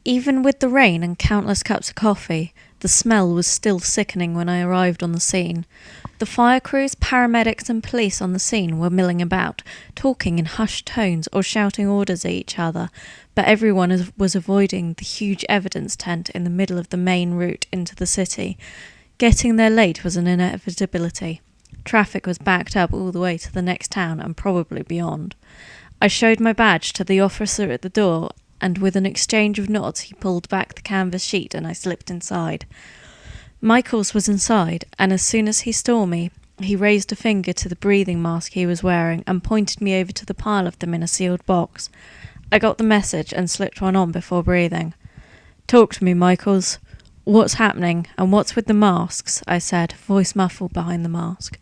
Even with the rain and countless cups of coffee, the smell was still sickening when I arrived on the scene. The fire crews, paramedics and police on the scene were milling about, talking in hushed tones or shouting orders at each other, but everyone was avoiding the huge evidence tent in the middle of the main route into the city. Getting there late was an inevitability. Traffic was backed up all the way to the next town and probably beyond. I showed my badge to the officer at the door, and with an exchange of nods he pulled back the canvas sheet and I slipped inside. Michaels was inside, and as soon as he saw me, he raised a finger to the breathing mask he was wearing and pointed me over to the pile of them in a sealed box. I got the message and slipped one on before breathing. "Talk to me, Michaels. What's happening, and what's with the masks?" I said, voice muffled behind the mask.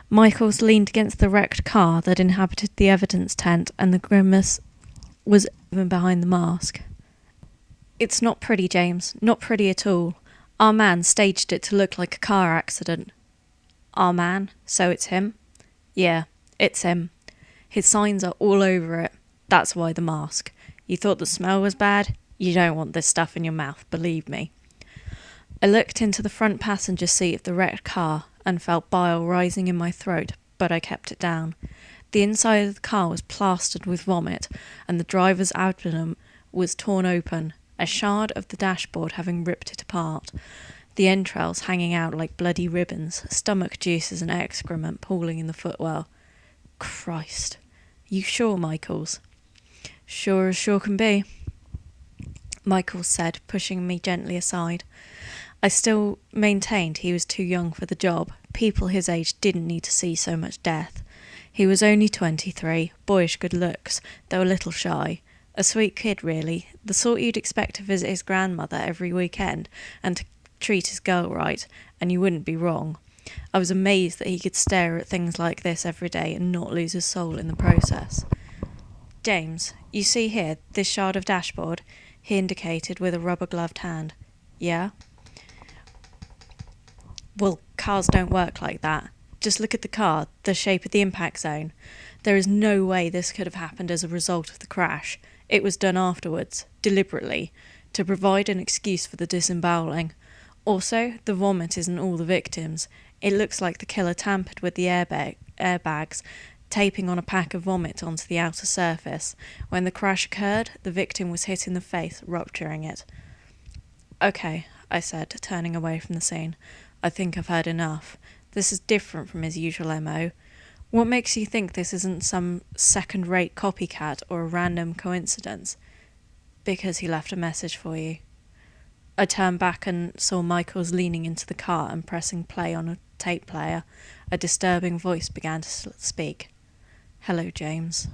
Michaels leaned against the wrecked car that inhabited the evidence tent, and the grimace was even behind the mask. "It's not pretty, James. Not pretty at all. Our man staged it to look like a car accident." "Our man? So it's him?" "Yeah, it's him. His signs are all over it. That's why the mask. You thought the smell was bad? You don't want this stuff in your mouth, believe me." I looked into the front passenger seat of the wrecked car and felt bile rising in my throat, but I kept it down. The inside of the car was plastered with vomit, and the driver's abdomen was torn open, a shard of the dashboard having ripped it apart, the entrails hanging out like bloody ribbons, stomach juices and excrement pooling in the footwell. Christ. "You sure, Michaels?" "Sure as sure can be," Michaels said, pushing me gently aside. I still maintained he was too young for the job. People his age didn't need to see so much death. He was only 23, boyish good looks, though a little shy. A sweet kid, really, the sort you'd expect to visit his grandmother every weekend and to treat his girl right, and you wouldn't be wrong. I was amazed that he could stare at things like this every day and not lose his soul in the process. "James, you see here, this shard of dashboard?" he indicated with a rubber-gloved hand. "Yeah?" "Well, cars don't work like that. Just look at the car, the shape of the impact zone. There is no way this could have happened as a result of the crash. It was done afterwards, deliberately, to provide an excuse for the disemboweling. Also, the vomit isn't all the victims. It looks like the killer tampered with the airbags, taping on a pack of vomit onto the outer surface. When the crash occurred, the victim was hit in the face, rupturing it." "Okay," I said, turning away from the scene. "I think I've heard enough. This is different from his usual MO. What makes you think this isn't some second-rate copycat or a random coincidence?" "Because he left a message for you." I turned back and saw Michaels leaning into the car and pressing play on a tape player. A disturbing voice began to speak. "Hello, James."